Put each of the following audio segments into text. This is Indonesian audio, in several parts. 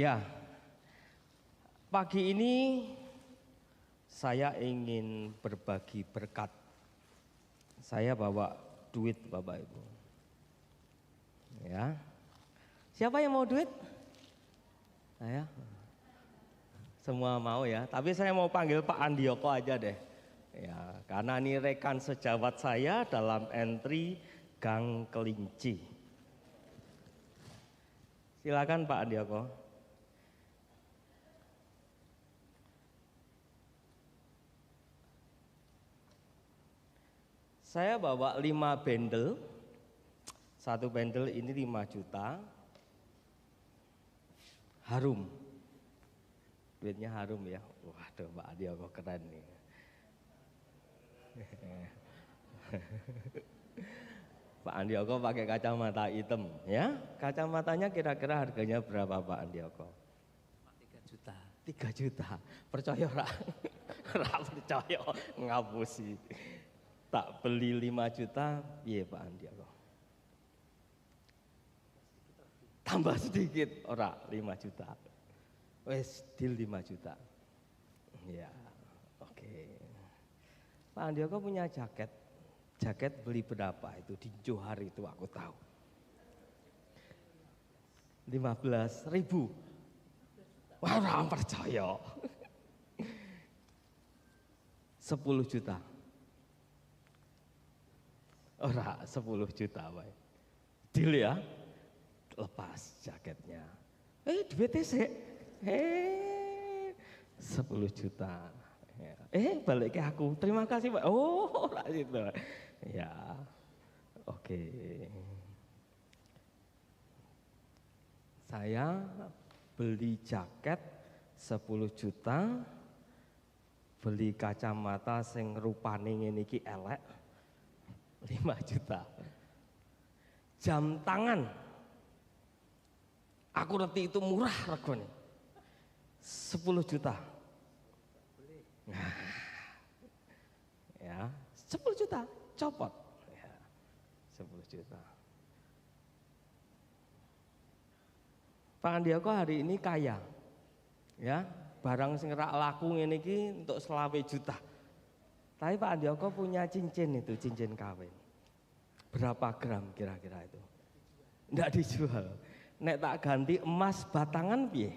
Ya, pagi ini saya ingin berbagi berkat. Saya bawa duit Bapak Ibu. Ya, siapa yang mau duit? Saya. Semua mau ya, tapi saya mau panggil Pak Andioko aja deh. Ya, karena ini rekan sejawat saya dalam entry Gang Kelinci. Silakan Pak Andioko. Saya bawa 5 bendel. Satu bendel ini 5 juta. Harum. Duitnya harum ya. Waduh, Pak Andioko keren nih. Pak Andioko pakai kacamata hitam ya. Kacamatanya kira-kira harganya berapa Pak Andioko? 3 juta. 3 juta. Percaya ora? Ora percaya, ngapusi. Tak beli 5 juta, piye Pak Andioko? Tambah sedikit, ora 5 juta. Wes deal 5 juta. Ya, oke. Pak Andioko punya jaket. Jaket beli berapa itu di Johar itu aku tahu. 15.000. Wah, ora percaya. 10 juta. Ora 10 juta wae. Deal ya. Lepas jaketnya. Duitnya sih. 10 juta. Balik ke aku. Terima kasih Pak. Oh, ora gitu. Ya. Oke. Saya beli jaket 10 juta. Beli kacamata sing rupane ngene iki elek 5 juta. Jam tangan aku ngerti itu murah regane 10 juta. Nah, ya 10 juta copot ya, 10 juta. Pak Andioko hari ini kaya ya, barang sing rak laku ngene iki untuk 20 juta. Tapi Pak Andioko punya cincin itu, cincin kawin. Berapa gram kira-kira itu? Nggak dijual. Nek tak ganti emas batangan piye?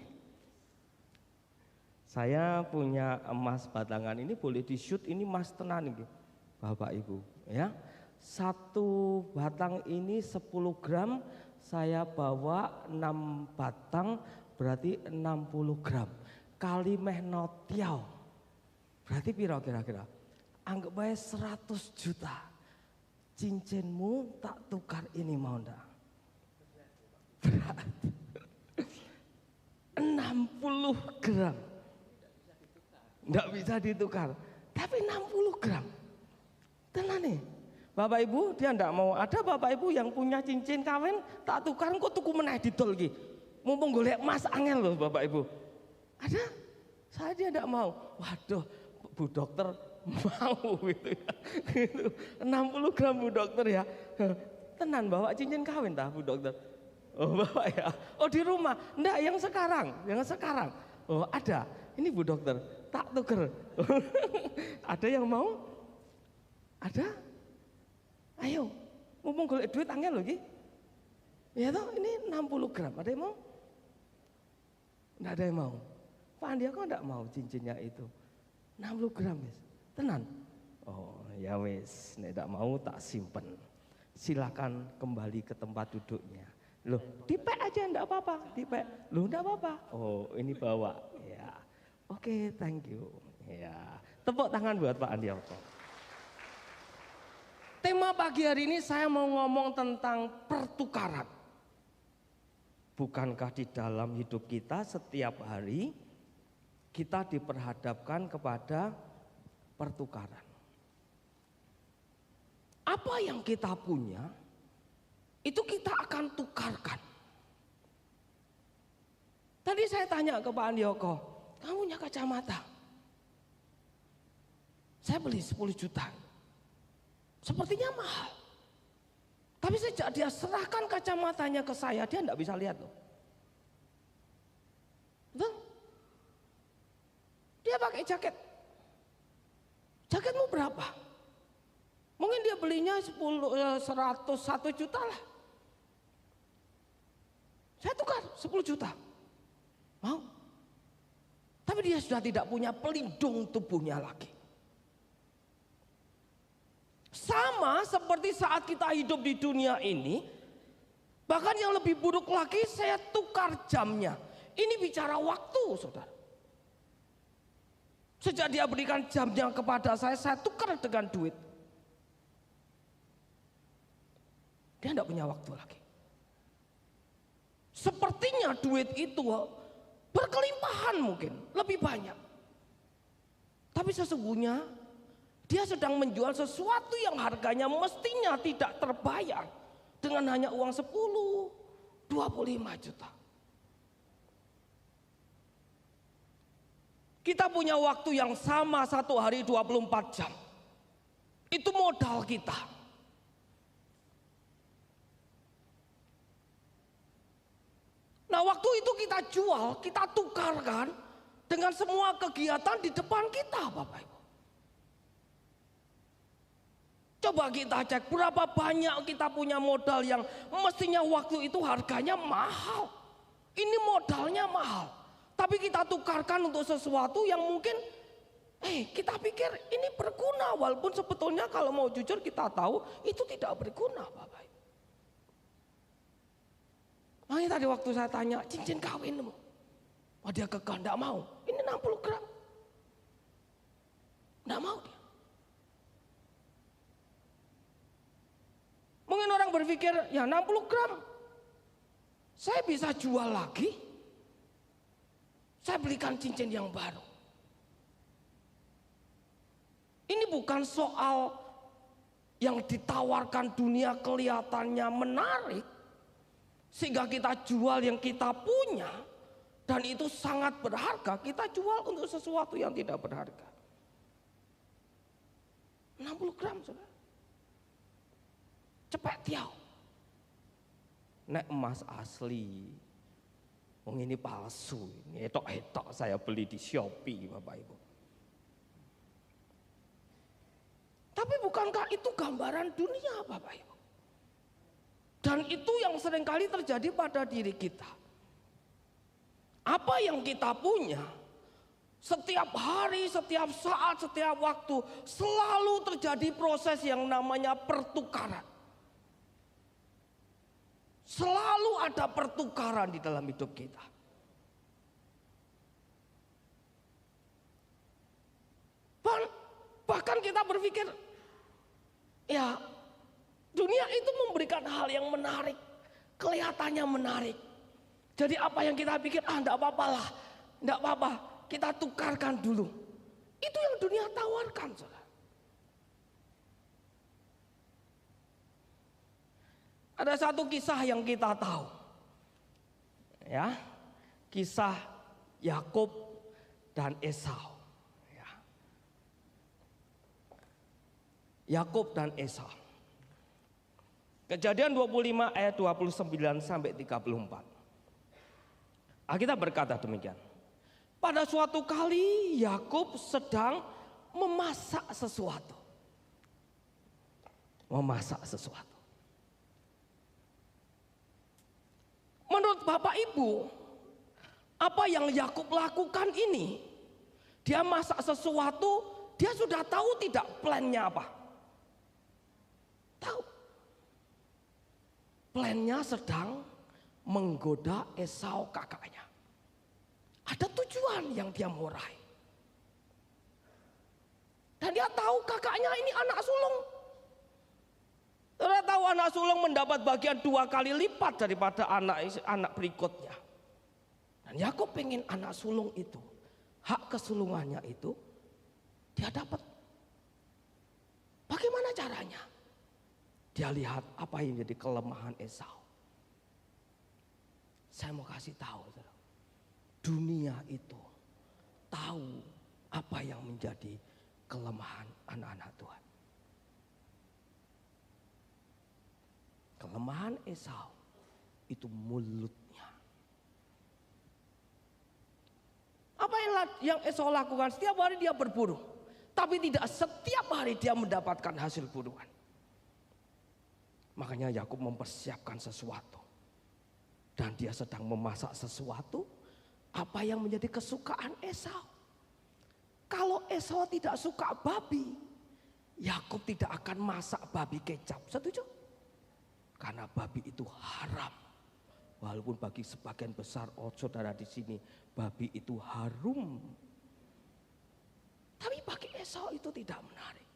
Saya punya emas batangan ini boleh di shoot, ini emas tenan iki. Bapak Ibu, ya. Satu batang ini 10 gram, saya bawa 6 batang berarti 60 gram. Kali meh notiau. Berarti piro kira-kira? Anggap baik 100 juta. Cincinmu tak tukar ini mau ndak? Berat. 60 gram. Ndak bisa ditukar. Tapi 60 gram. Tenan nih. Bapak Ibu, dia ndak mau. Ada Bapak Ibu yang punya cincin kawin tak tukar kok tuku meneh didol iki. Mumpung golek emas angel loh Bapak Ibu. Ada? Saya dia ndak mau. Waduh, Bu Dokter mau gitu ya. 60 gram Bu Dokter ya. Tenan bawa cincin kawin tah Bu Dokter? Oh bawa ya. Oh di rumah. Enggak, yang sekarang. Oh ada. Ini Bu Dokter, tak tuker. Ada yang mau? Ada? Ayo. Mumpung golek duit angel lho iki. Ya toh, ini 60 gram. Ada yang mau? Enggak ada yang mau. Pak Andioko enggak mau cincinnya itu. 60 gram wis. Tenan. Oh ya wis, nek ndak mau tak simpen. Silakan kembali ke tempat duduknya. Loh, dipek aja ndak apa-apa, dipek. Loh ndak apa-apa. Oh, ini bawa. Ya. Oke, thank you. Ya. Tepuk tangan buat Pak Andioko. Tema pagi hari ini saya mau ngomong tentang pertukaran. Bukankah di dalam hidup kita setiap hari kita diperhadapkan kepada pertukaran. Apa yang kita punya itu kita akan tukarkan. Tadi saya tanya ke Pak Andioko, kamu punya kacamata? Saya beli 10 juta. Sepertinya mahal. Tapi sejak dia serahkan kacamatanya ke saya, dia tidak bisa lihat loh. pakai jaket. Jaketmu berapa? Mungkin dia belinya 101 juta lah. Saya tukar 10 juta. Mau? Tapi dia sudah tidak punya pelindung tubuhnya lagi. Sama seperti saat kita hidup di dunia ini, bahkan yang lebih buruk lagi, saya tukar jamnya. Ini bicara waktu, saudara. Sejak dia berikan jamnya kepada saya tukar dengan duit. Dia tidak punya waktu lagi. Sepertinya duit itu berkelimpahan mungkin, lebih banyak. Tapi sesungguhnya dia sedang menjual sesuatu yang harganya mestinya tidak terbayar dengan hanya uang 10, 25 juta. Kita punya waktu yang sama 1 hari 24 jam. Itu modal kita. Nah, waktu itu kita jual, kita tukarkan dengan semua kegiatan di depan kita, Bapak Ibu. Coba kita cek berapa banyak kita punya modal yang mestinya waktu itu harganya mahal. Ini modalnya mahal. Tapi kita tukarkan untuk sesuatu yang mungkin kita pikir ini berguna. Walaupun sebetulnya kalau mau jujur kita tahu itu tidak berguna, Bapak Ibu. Makanya tadi waktu saya tanya cincin kawinmu, dia kekeh, enggak mau. Ini 60 gram. Enggak mau dia. Mungkin orang berpikir ya 60 gram saya bisa jual lagi. Saya belikan cincin yang baru. Ini bukan soal yang ditawarkan dunia kelihatannya menarik sehingga kita jual yang kita punya dan itu sangat berharga, kita jual untuk sesuatu yang tidak berharga. 60 gram, saudara. Cepet tiau. Nek emas asli. Wong ini palsu, ini etok-etok saya beli di Shopee, Bapak Ibu. Tapi bukankah itu gambaran dunia, Bapak Ibu? Dan itu yang seringkali terjadi pada diri kita. Apa yang kita punya, setiap hari, setiap saat, setiap waktu, selalu terjadi proses yang namanya pertukaran. Selalu ada pertukaran di dalam hidup kita. Bahkan kita berpikir, ya dunia itu memberikan hal yang menarik, kelihatannya menarik. Jadi apa yang kita pikir, enggak apa-apalah, enggak apa-apa, kita tukarkan dulu. Itu yang dunia tawarkan, saudara. Ada satu kisah yang kita tahu, ya, kisah Yakub dan Esau. Ya. Yakub dan Esau. Kejadian 25 ayat 29 sampai 34. Alkitab berkata demikian. Pada suatu kali Yakub sedang memasak sesuatu. Memasak sesuatu. Menurut Bapak Ibu, apa yang Yakub lakukan ini, dia masak sesuatu, dia sudah tahu tidak plannya apa? Tahu. Plannya sedang menggoda Esau kakaknya. Ada tujuan yang dia mau raih. Dan dia tahu kakaknya ini anak sulung. Saudara tahu anak sulung mendapat bagian 2 kali lipat daripada anak berikutnya. Dan Yakub pengen anak sulung itu, hak kesulungannya itu dia dapat. Bagaimana caranya? Dia lihat apa yang jadi kelemahan Esau. Saya mau kasih tahu, saudara. Dunia itu tahu apa yang menjadi kelemahan anak-anak Tuhan. Kelemahan Esau itu mulutnya. Apa yang yang Esau lakukan? Setiap hari dia berburu. Tapi tidak setiap hari dia mendapatkan hasil buruan. Makanya Yakub mempersiapkan sesuatu. Dan dia sedang memasak sesuatu. Apa yang menjadi kesukaan Esau. Kalau Esau tidak suka babi, Yakub tidak akan masak babi kecap. Setuju? Karena babi itu haram. Walaupun bagi sebagian besar saudara di sini babi itu harum. Tapi bagi Esau itu tidak menarik.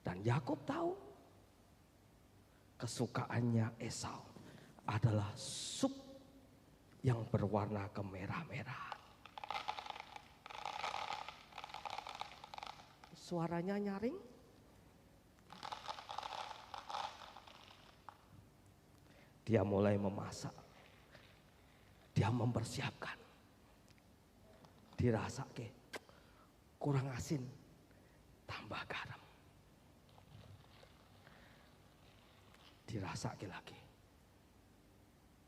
Dan Yakub tahu kesukaannya Esau adalah sup yang berwarna kemerah-merahan. Suaranya nyaring. Dia mulai memasak. Dia mempersiapkan. Dirasa kurang asin, tambah garam. Dirasa lagi.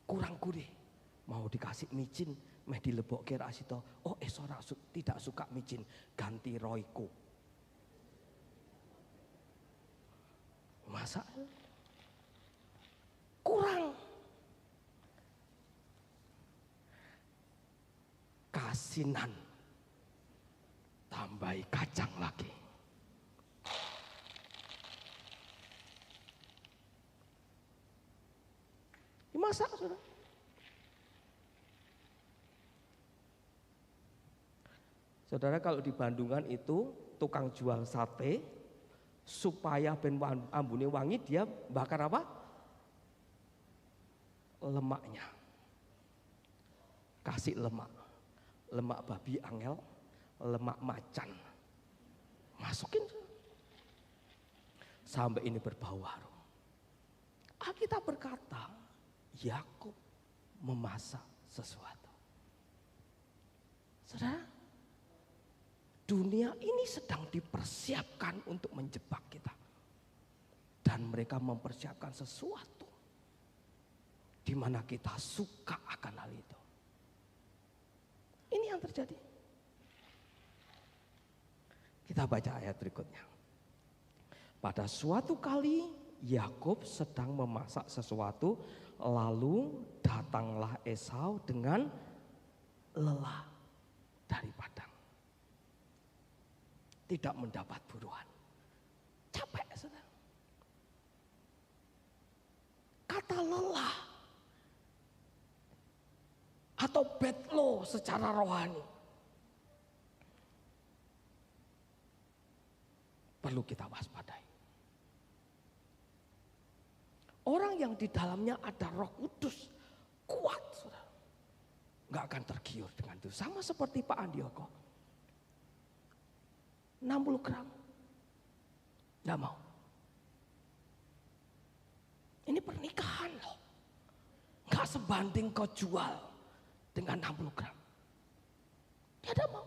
Kurang gurih, mau dikasih micin, meh dilebokke rasito. Oh, Esau tidak suka micin, ganti Royco. Masa kurang, kasinan, tambahi kacang lagi. Dimasak, saudara. Saudara, kalau di Bandungan itu tukang jual sate, supaya ben ambune wangi, dia bakar apa? Lemaknya. Kasih lemak. Lemak babi angel, lemak macan. Masukin. Sampai ini berbau harum. Alkitab berkata, Yakub memasak sesuatu. Saudara, dunia ini sedang dipersiapkan untuk menjebak kita. Dan mereka mempersiapkan sesuatu di mana kita suka akan hal itu. Ini yang terjadi. Kita baca ayat berikutnya. Pada suatu kali Yakub sedang memasak sesuatu, lalu datanglah Esau dengan lelah dari padang. Tidak mendapat buruan. Capek, saudara. Kata lelah atau bad low secara rohani perlu kita waspadai. Orang yang di dalamnya ada Roh Kudus kuat, saudara, nggak akan tergiur dengan itu. Sama seperti Pak Andioko. 60 gram. Nggak mau. Ini pernikahan loh. Nggak sebanding kau jual dengan 60 gram. Dia tidak mau.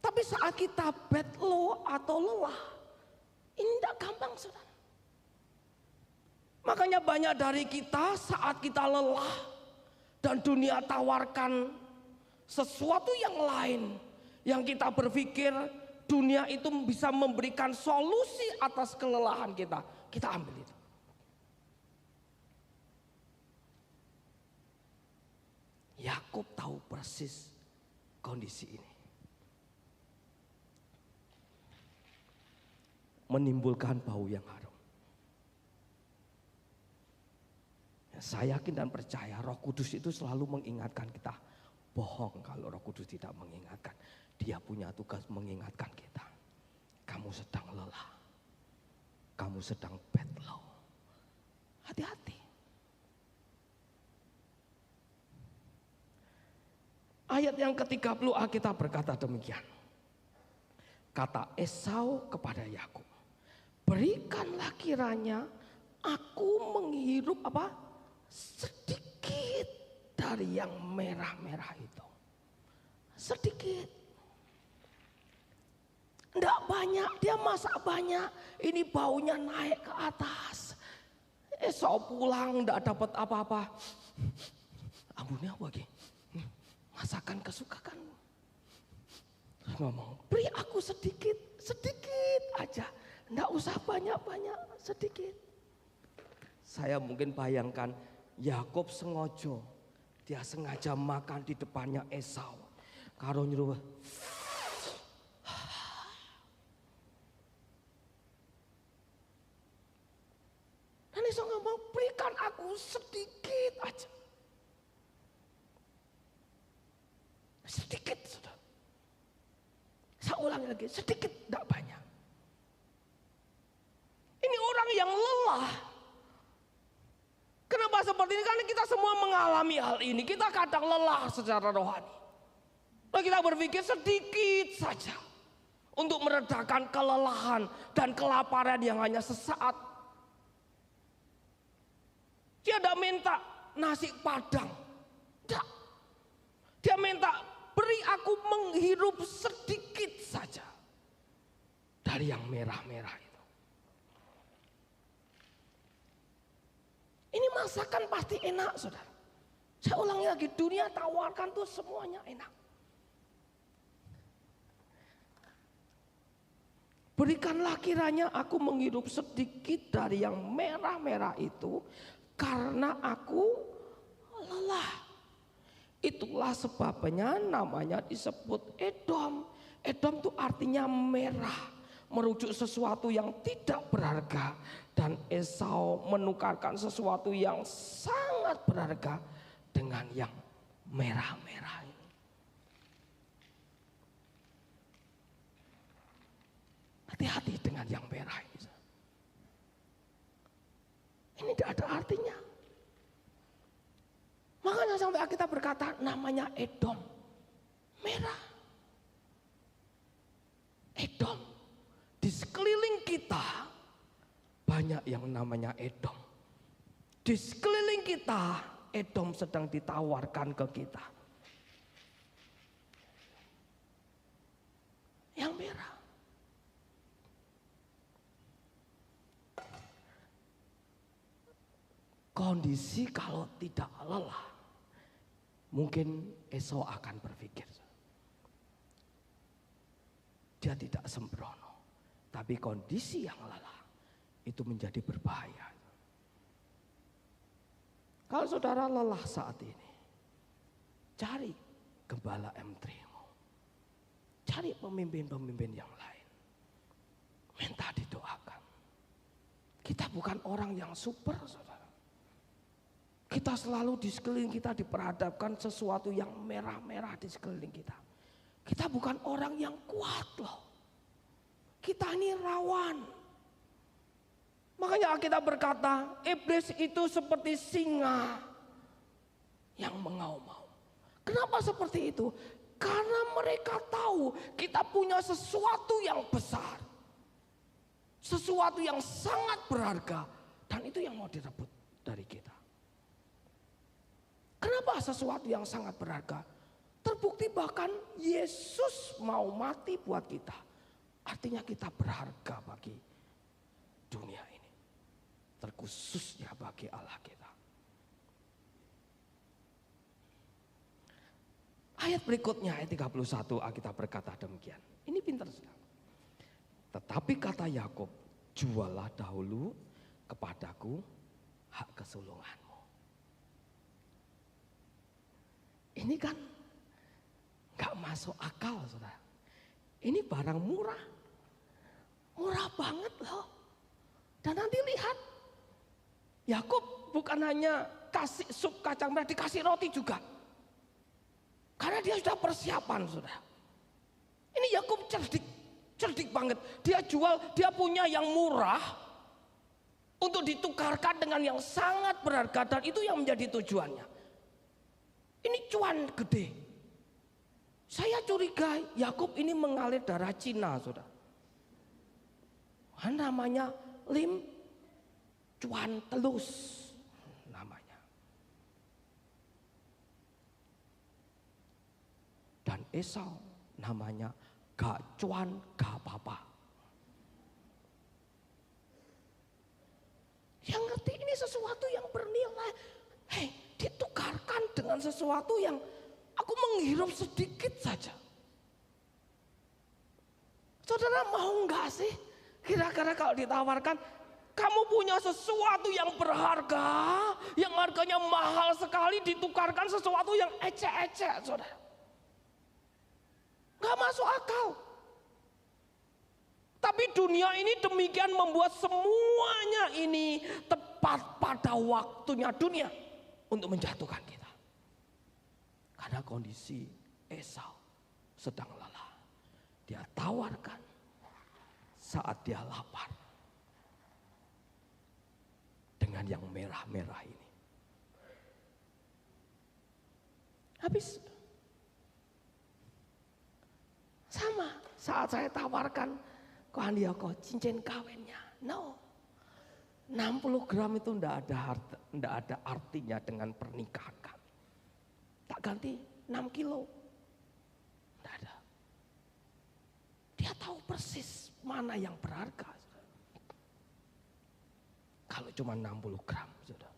Tapi saat kita bad low atau lelah, ini tidak gampang, saudara. Makanya banyak dari kita saat kita lelah dan dunia tawarkan sesuatu yang lain, yang kita berpikir dunia itu bisa memberikan solusi atas kelelahan kita, kita ambil itu. Yakub tahu persis kondisi ini. Menimbulkan bau yang harum. Saya yakin dan percaya Roh Kudus itu selalu mengingatkan kita. Bohong kalau Roh Kudus tidak mengingatkan. Dia punya tugas mengingatkan kita. Kamu sedang lelah. Kamu sedang bad low. Hati-hati. Ayat yang ke-30 Alkitab berkata demikian. Kata Esau kepada Yakub, berikanlah kiranya aku menghirup apa? Sedikit dari yang merah-merah itu. Sedikit. Enggak banyak, dia masak banyak. Ini baunya naik ke atas. Esau pulang enggak dapat apa-apa. Ampun apa lagi? akan kesukaanmu. Terus ngomong, beri aku sedikit, sedikit aja. Enggak usah banyak-banyak, sedikit. Saya mungkin bayangkan Yakub sengaja, dia sengaja makan di depannya Esau. Karo nyuruh, dan Esau ngomong, berikan aku sedikit aja. Sedikit, saudara. Saya ulangi lagi, sedikit, tidak banyak. Ini orang yang lelah. Kenapa seperti ini? Karena kita semua mengalami hal ini. Kita kadang lelah secara rohani. Lalu kita berpikir sedikit saja untuk meredakan kelelahan dan kelaparan yang hanya sesaat. Dia tidak minta nasi padang. Tidak. Dia minta, beri aku menghirup sedikit saja dari yang merah-merah itu. Ini masakan pasti enak, saudara. Saya ulangi lagi, dunia tawarkan tuh semuanya enak. Berikanlah kiranya aku menghirup sedikit dari yang merah-merah itu, karena aku lelah. Itulah sebabnya namanya disebut Edom. Edom itu artinya merah, merujuk sesuatu yang tidak berharga. Dan Esau menukarkan sesuatu yang sangat berharga dengan yang merah-merah ini. Hati-hati dengan yang merah ini. Ini tidak ada artinya. Makanya sampai kita berkata namanya Edom. Merah. Edom. Di sekeliling kita banyak yang namanya Edom. Di sekeliling kita Edom sedang ditawarkan ke kita. Yang merah. Kondisi kalau tidak lelah, mungkin Esau akan berpikir, dia tidak sembrono. Tapi kondisi yang lelah itu menjadi berbahaya. Kalau saudara lelah saat ini, cari gembala M3-mu. Cari pemimpin-pemimpin yang lain. Minta didoakan. Kita bukan orang yang super, saudara. Kita selalu di sekeliling kita diperhadapkan sesuatu yang merah-merah di sekeliling kita. Kita bukan orang yang kuat loh. Kita ini rawan. Makanya kita berkata, iblis itu seperti singa yang mengaum-ngaum. Kenapa seperti itu? Karena mereka tahu kita punya sesuatu yang besar. Sesuatu yang sangat berharga. Dan itu yang mau direbut dari kita. Kenapa sesuatu yang sangat berharga? Terbukti bahkan Yesus mau mati buat kita. Artinya kita berharga bagi dunia ini. Terkhususnya bagi Allah kita. Ayat berikutnya ayat 31 Alkitab berkata demikian. Ini pintar sekali. Tetapi kata Yakub, jualah dahulu kepadaku hak kesulunganmu. Ini kan gak masuk akal, saudara. Ini barang murah. Murah banget loh. Dan nanti lihat, Yakub bukan hanya kasih sup kacang merah, dikasih roti juga. Karena dia sudah persiapan, saudara. Ini Yakub cerdik banget. Dia jual, dia punya yang murah untuk ditukarkan dengan yang sangat berharga, dan itu yang menjadi tujuannya. Ini cuan gede. Saya curiga Yakub ini mengalir darah Cina, saudara. Namanya Lim Cuan Telus namanya. Dan Esau namanya gak cuan gak apa-apa. Yang ngerti ini sesuatu yang bernilai. Hei, ditukarkan dengan sesuatu yang aku menghirup sedikit saja. Saudara mau enggak sih? Kira-kira kalau ditawarkan, kamu punya sesuatu yang berharga, yang harganya mahal sekali, ditukarkan sesuatu yang ecek-ecek, saudara. Enggak masuk akal. Tapi dunia ini demikian membuat semuanya ini tepat pada waktunya dunia untuk menjatuhkan kita. Karena kondisi Esau sedang lelah. Dia tawarkan saat dia lapar dengan yang merah-merah ini. Habis. Sama saat saya tawarkan ke Handioko cincin kawinnya. No. 60 gram itu enggak ada artinya dengan pernikahan kami. Tak ganti 6 kilo. Enggak ada. Dia tahu persis mana yang berharga. Kalau cuma 60 gram, saudara.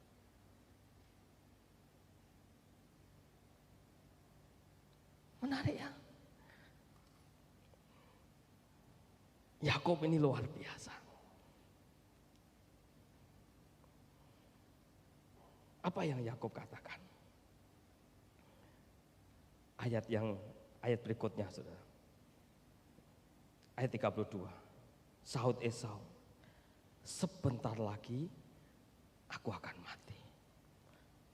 Menarik ya. Yakub ini luar biasa. Apa yang Yakub katakan? Ayat berikutnya, saudara. Ayat 32. Sahut Esau, sebentar lagi aku akan mati.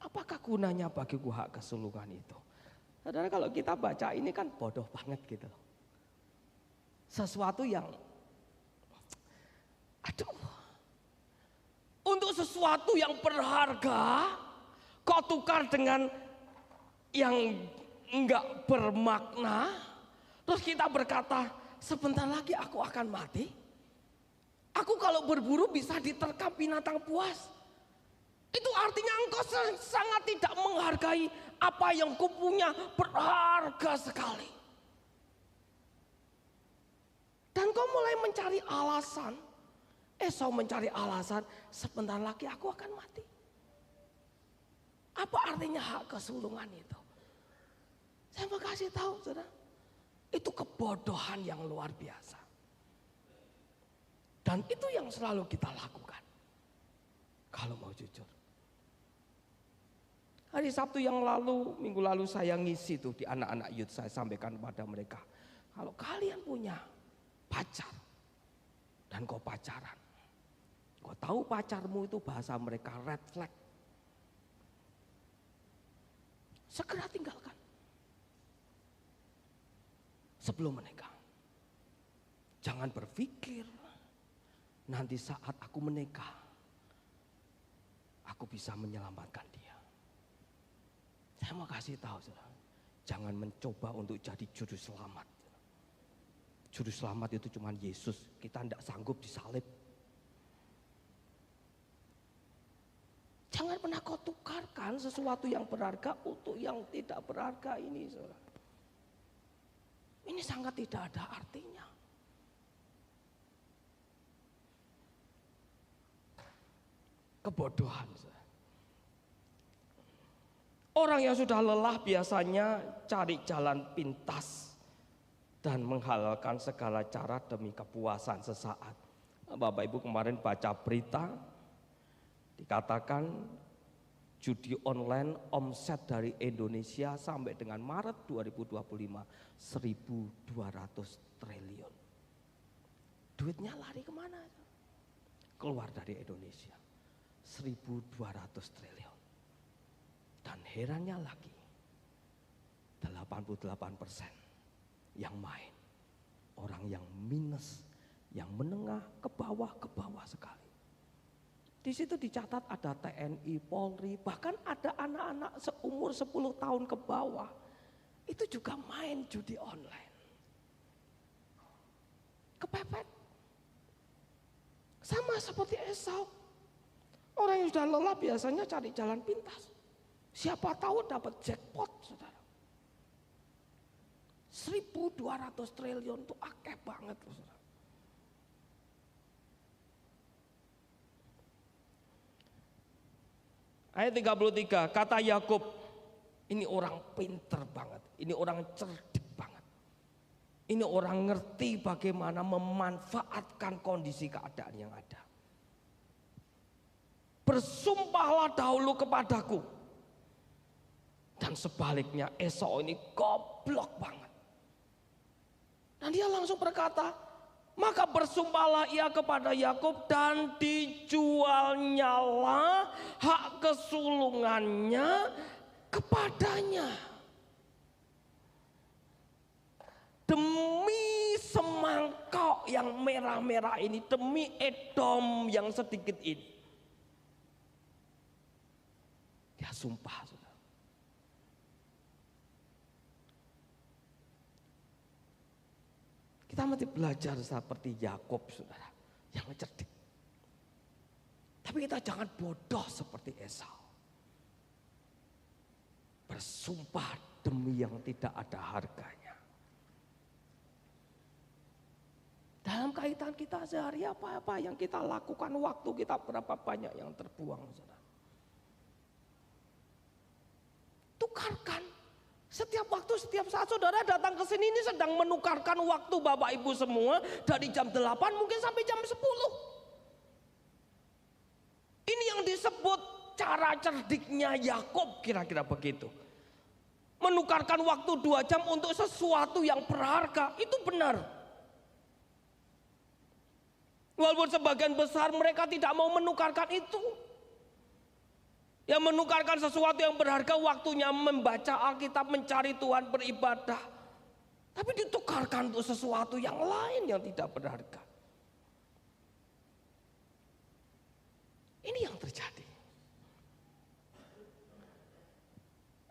Apakah gunanya bagiku hak kesulungan itu? Saudara, kalau kita baca ini kan bodoh banget gitu. Sesuatu yang, untuk sesuatu yang berharga, kau tukar dengan yang enggak bermakna. Terus kita berkata, sebentar lagi aku akan mati. Aku kalau berburu bisa diterkam binatang buas. Itu artinya engkau sangat tidak menghargai apa yang kau punya, berharga sekali. Dan kau mulai mencari alasan. Esau mencari alasan, sebentar lagi aku akan mati. Apa artinya hak kesulungan itu? Saya mau kasih tahu, saudara. Itu kebodohan yang luar biasa. Dan itu yang selalu kita lakukan. Kalau mau jujur. Hari Sabtu yang lalu, minggu lalu saya ngisi tuh di anak-anak youth, saya sampaikan kepada mereka. Kalau kalian punya pacar dan kau pacaran, kau tahu pacarmu itu bahasa mereka red flag, segera tinggalkan sebelum menikah. Jangan berpikir nanti saat aku menikah aku bisa menyelamatkan dia. Saya mau kasih tahu, saudara, jangan mencoba untuk jadi juru selamat. Juru selamat itu cuma Yesus, kita tidak sanggup disalib. Jangan pernah kau tukarkan sesuatu yang berharga untuk yang tidak berharga ini, saudara. Ini sangat tidak ada artinya. Kebodohan, saudara. Orang yang sudah lelah biasanya cari jalan pintas dan menghalalkan segala cara demi kepuasan sesaat. Bapak Ibu kemarin baca berita, dikatakan judi online omset dari Indonesia sampai dengan Maret 2025 1.200 triliun. Duitnya lari kemana? Keluar dari Indonesia 1.200 triliun. Dan herannya lagi 88% yang main, orang yang minus, yang menengah ke bawah sekali. Di situ dicatat ada TNI, Polri, bahkan ada anak-anak seumur 10 tahun ke bawah. Itu juga main judi online. Kepepet. Sama seperti Esau. Orang yang sudah lelah biasanya cari jalan pintas. Siapa tahu dapat jackpot, saudara. 1.200 triliun itu akeh banget, saudara. Ayat 33, kata Yakub, Ini orang pinter banget, ini orang cerdik banget. Ini orang ngerti bagaimana memanfaatkan kondisi keadaan yang ada. Bersumpahlah dahulu kepadaku. Dan sebaliknya Esau ini goblok banget. Dan dia langsung berkata, maka bersumpahlah ia kepada Yakub dan dijualnyalah hak kesulungannya kepadanya. Demi semangkok yang merah-merah ini, demi Edom yang sedikit ini. Dia sumpah, saudara. Kita mesti belajar seperti Yakub, saudara, yang cerdik. Tapi kita jangan bodoh seperti Esau. Bersumpah demi yang tidak ada harganya. Dalam kaitan kita sehari apa-apa yang kita lakukan, waktu kita berapa banyak yang terbuang, saudara. Tukarkan. Setiap waktu, setiap saat saudara datang ke sini ini sedang menukarkan waktu Bapak Ibu semua dari jam 8 mungkin sampai jam 10. Ini yang disebut cara cerdiknya Yakub, kira-kira begitu. Menukarkan waktu 2 jam untuk sesuatu yang berharga, itu benar. Walaupun sebagian besar mereka tidak mau menukarkan itu. Yang menukarkan sesuatu yang berharga waktunya membaca Alkitab, mencari Tuhan, beribadah. Tapi ditukarkan untuk sesuatu yang lain yang tidak berharga. Ini yang terjadi.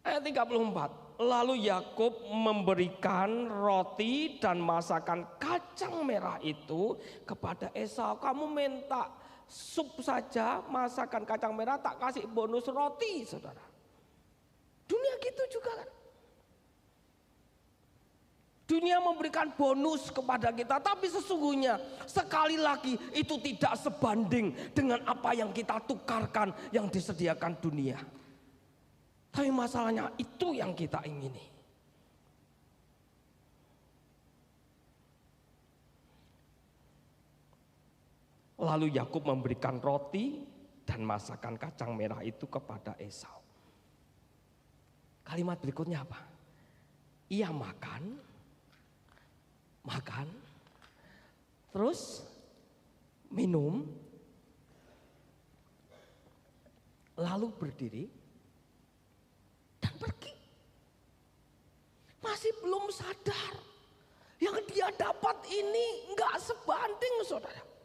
Ayat 34. Lalu Yakub memberikan roti dan masakan kacang merah itu kepada Esau. Kamu minta sup saja, masakan kacang merah, tak kasih bonus roti, saudara. Dunia gitu juga kan. Dunia memberikan bonus kepada kita, tapi sesungguhnya sekali lagi itu tidak sebanding dengan apa yang kita tukarkan yang disediakan dunia. Tapi masalahnya itu yang kita ingini. Lalu Yakub memberikan roti dan masakan kacang merah itu kepada Esau. Kalimat berikutnya apa? Ia makan, terus minum, lalu berdiri dan pergi. Masih belum sadar yang dia dapat ini enggak sebanding, saudara.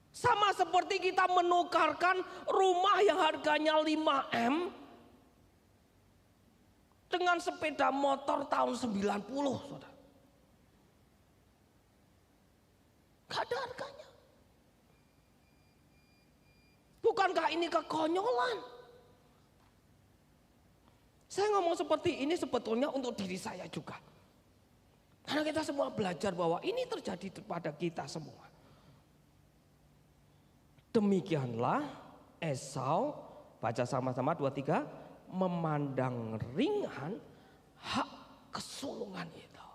Sama seperti kita menukarkan rumah yang harganya 5M dengan sepeda motor tahun 90, saudara. Gak ada harganya. Bukankah ini kekonyolan? Saya ngomong seperti ini sebetulnya untuk diri saya juga. Karena kita semua belajar bahwa ini terjadi pada kita semua. Demikianlah Esau, baca sama-sama 2-3, memandang ringan hak kesulungan itu.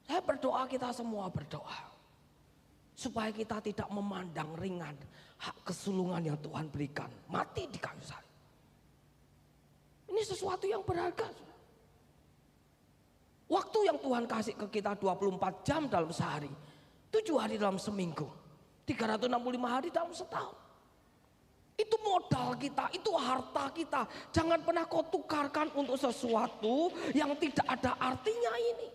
Saya berdoa, kita semua berdoa supaya kita tidak memandang ringan hak kesulungan yang Tuhan berikan, mati di kayu salib. Ini sesuatu yang berharga. Waktu yang Tuhan kasih ke kita 24 jam dalam sehari, 7 hari dalam seminggu, 365 hari dalam setahun. Itu modal kita, itu harta kita. Jangan pernah kau tukarkan untuk sesuatu yang tidak ada artinya ini.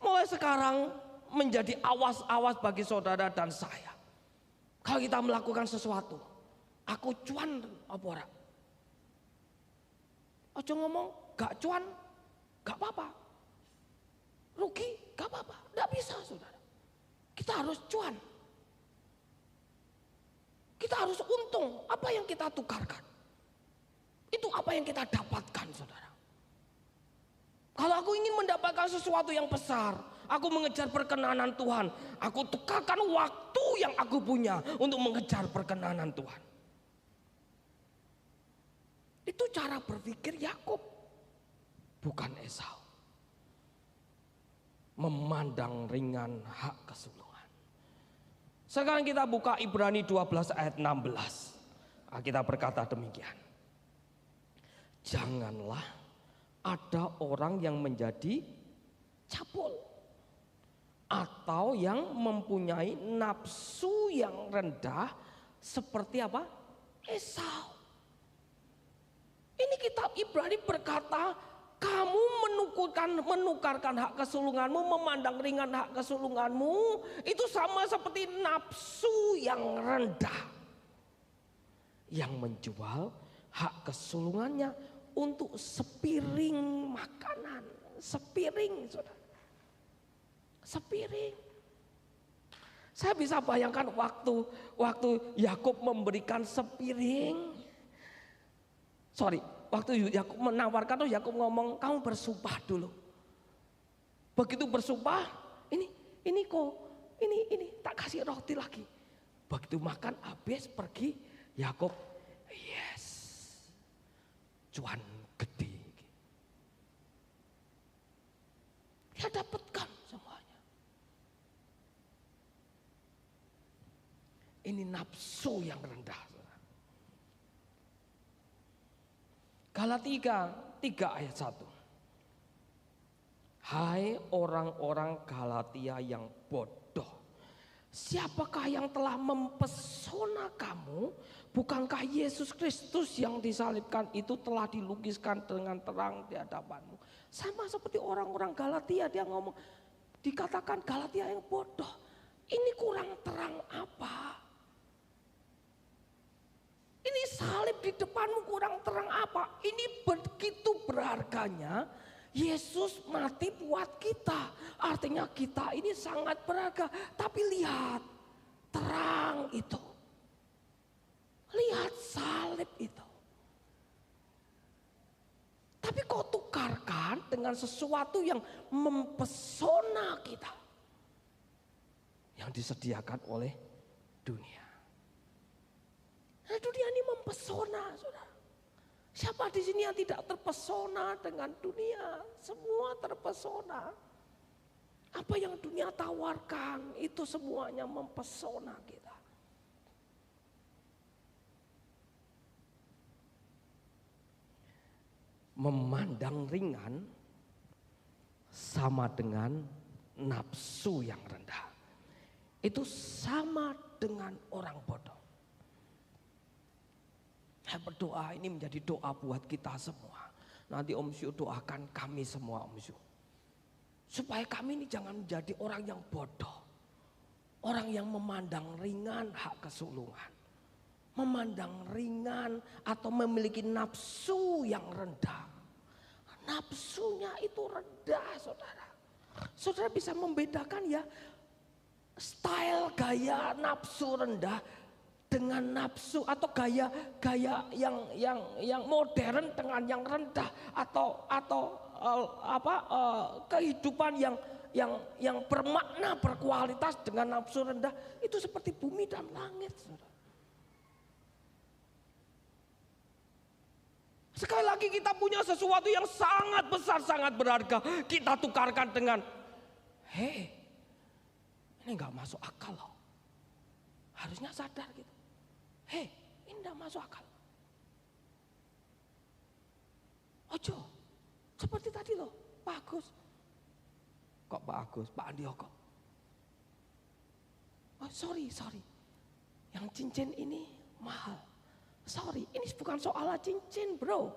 Mulai sekarang menjadi awas-awas bagi saudara dan saya. Kalau kita melakukan sesuatu, aku cuan apa ora? Ojo ngomong gak cuan, gak apa-apa. Rugi, gak apa-apa. Gak bisa, saudara. Kita harus cuan. Kita harus untung. Apa yang kita tukarkan, itu apa yang kita dapatkan, saudara. Kalau aku ingin mendapatkan sesuatu yang besar, aku mengejar perkenanan Tuhan, aku tukarkan waktu yang aku punya untuk mengejar perkenanan Tuhan. Itu cara berpikir Yakub, bukan Esau. Memandang ringan hak kesulungan. Sekarang kita buka Ibrani 12 ayat 16. Kita berkata demikian. Janganlah ada orang yang menjadi cabul atau yang mempunyai nafsu yang rendah seperti apa? Esau. Ini kitab Ibrani berkata, kamu menukarkan hak kesulunganmu, memandang ringan hak kesulunganmu, itu sama seperti nafsu yang rendah yang menjual hak kesulungannya untuk sepiring makanan, sepiring, saudara. Sepiring. Saya bisa bayangkan waktu Yakub memberikan sepiring. Waktu Yakub menawarkan, terus Yakub ngomong, kamu bersumpah dulu. Begitu bersumpah, ini tak kasih roti lagi. Begitu makan habis pergi, Yakub, yes, cuan gede. Dia dapatkan semuanya. Ini nafsu yang rendah. Galatia 3 ayat 1. Hai orang-orang Galatia yang bodoh, siapakah yang telah mempesona kamu? Bukankah Yesus Kristus yang disalibkan itu telah dilukiskan dengan terang di hadapanmu? Sama seperti orang-orang Galatia, dia ngomong, dikatakan Galatia yang bodoh. Ini kurang terang apa? Ini salib di depanmu kurang terang apa? Ini begitu berharganya. Yesus mati buat kita. Artinya kita ini sangat berharga. Tapi lihat terang itu. Lihat salib itu. Tapi kau tukarkan dengan sesuatu yang mempesona kita. Yang disediakan oleh dunia. Nah, dunia ini mempesona, saudara. Siapa di sini yang tidak terpesona dengan dunia? Semua terpesona. Apa yang dunia tawarkan itu semuanya mempesona kita. Memandang ringan sama dengan nafsu yang rendah. Itu sama dengan orang bodoh. Saya berdoa, ini menjadi doa buat kita semua. Nanti Om Syu doakan kami semua, Om Syu. Supaya kami ini jangan menjadi orang yang bodoh. Orang yang memandang ringan hak kesulungan. Memandang ringan atau memiliki nafsu yang rendah. Nafsunya itu rendah, saudara. Saudara bisa membedakan ya, style gaya nafsu rendah dengan nafsu atau gaya yang modern dengan yang rendah atau kehidupan yang bermakna berkualitas dengan nafsu rendah itu seperti bumi dan langit, saudara. Sekali lagi kita punya sesuatu yang sangat besar, sangat berharga, kita tukarkan dengan ini nggak masuk akal loh. Harusnya sadar gitu. Ini tidak masuk akal. Ojo, seperti tadi loh, Pak Agus. Kok Pak Agus, Pak Andioko. Oh sorry. Yang cincin ini mahal. Sorry, ini bukan soal cincin bro.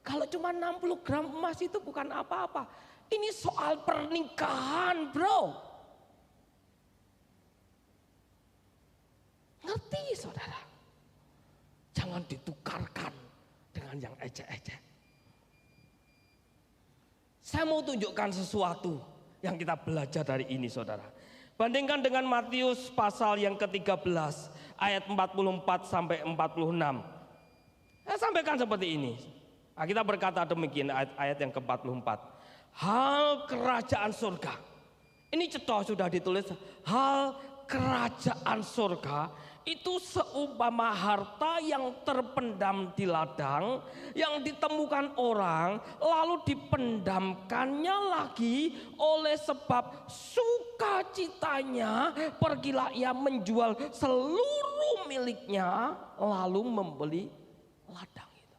Kalau cuma 60 gram emas itu bukan apa-apa. Ini soal pernikahan bro. Ngerti saudara? Jangan ditukarkan dengan yang ecek-ecek. Saya mau tunjukkan sesuatu yang kita belajar dari ini saudara. Bandingkan dengan Matius pasal yang ke-13 ayat 44 sampai 46. Saya sampaikan seperti ini. Kita berkata demikian ayat yang ke-44. Hal kerajaan surga. Ini cetok sudah ditulis. Hal kerajaan surga itu seumpama harta yang terpendam di ladang, yang ditemukan orang, lalu dipendamkannya lagi oleh sebab sukacitanya. Pergilah ia menjual seluruh miliknya, lalu membeli ladang itu.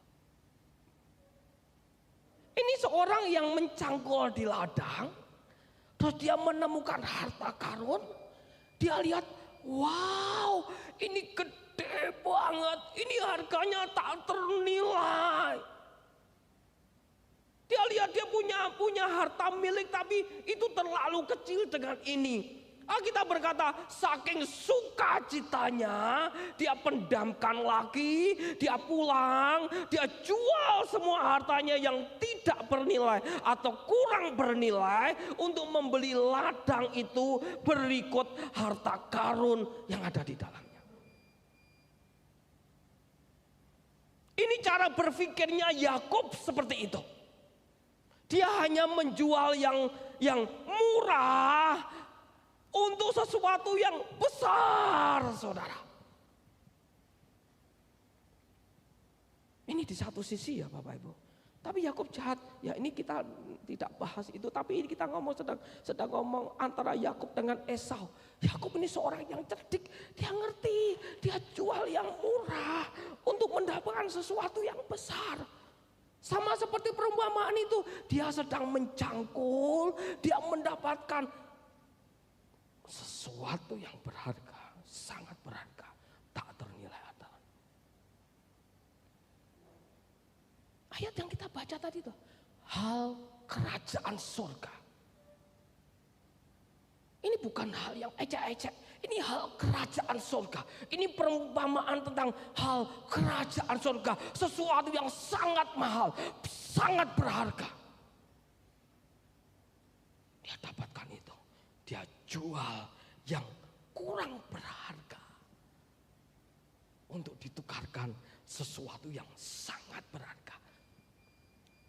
Ini seorang yang mencangkul di ladang, terus dia menemukan harta karun, dia lihat, wow, ini gede banget, ini harganya tak ternilai. Dia lihat dia punya harta milik, tapi itu terlalu kecil dengan ini. Alkitab berkata, saking sukacitanya dia pendamkan lagi, dia pulang, dia jual semua hartanya yang tidak bernilai atau kurang bernilai untuk membeli ladang itu berikut harta karun yang ada di dalamnya. Ini cara berpikirnya Yakub seperti itu. Dia hanya menjual yang murah untuk sesuatu yang besar, saudara. Ini di satu sisi ya Bapak Ibu. Tapi Yakub jahat, ya ini kita tidak bahas itu. Tapi ini kita sedang ngomong antara Yakub dengan Esau. Yakub ini seorang yang cerdik, dia ngerti, dia jual yang murah untuk mendapatkan sesuatu yang besar. Sama seperti perumpamaan itu, dia sedang mencangkul, dia mendapatkan sesuatu yang berharga, sangat berharga, tak ternilai harta. Ayat yang kita baca tadi itu, hal kerajaan surga. Ini bukan hal yang ecek-ecek, ini hal kerajaan surga. Ini perumpamaan tentang hal kerajaan surga, sesuatu yang sangat mahal, sangat berharga. Dia dapatkan itu. Dia jual yang kurang berharga untuk ditukarkan sesuatu yang sangat berharga.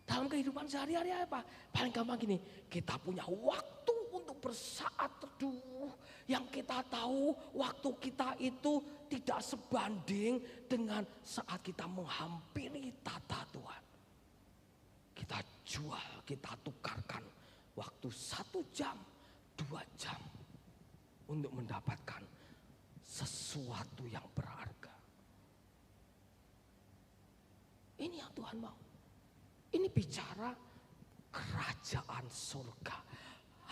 Dalam kehidupan sehari-hari apa? Paling gampang gini, kita punya waktu untuk bersaat teduh. Yang kita tahu waktu kita itu tidak sebanding dengan saat kita menghampiri tata Tuhan. Kita jual, kita tukarkan waktu 1 jam, 2 jam untuk mendapatkan sesuatu yang berharga. Ini yang Tuhan mau. Ini bicara kerajaan surga.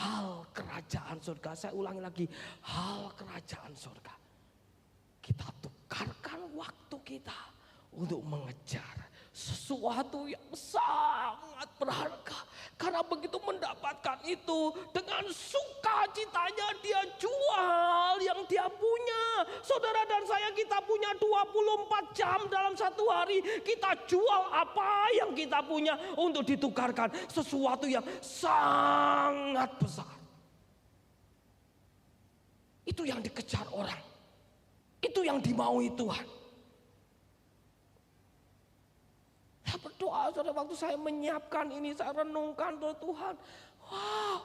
Hal kerajaan surga. Saya ulangi lagi, hal kerajaan surga. Kita tukarkan waktu kita untuk mengejar sesuatu yang sangat berharga. Karena begitu mendapatkan itu, dengan sukacitanya dia jual yang dia punya. Saudara dan saya, kita punya 24 jam dalam satu hari. Kita jual apa yang kita punya untuk ditukarkan sesuatu yang sangat besar. Itu yang dikejar orang. Itu yang dimaui Tuhan. Saya berdoa, saudara, waktu saya menyiapkan ini, saya renungkan Tuhan. Wow,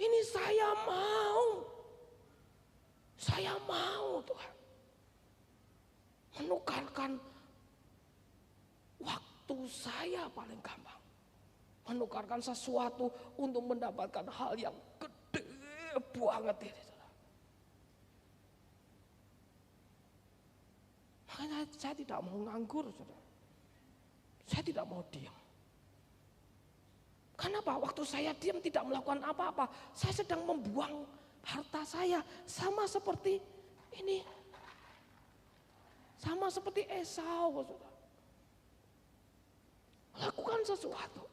ini saya mau. Saya mau Tuhan. Menukarkan waktu saya paling gampang. Menukarkan sesuatu untuk mendapatkan hal yang gede banget ini. Makanya saya tidak mau nganggur, saudara. Saya tidak mau diam. Kenapa? Waktu saya diam tidak melakukan apa-apa, saya sedang membuang harta saya. Sama seperti ini. Sama seperti Esau. Lakukan sesuatu.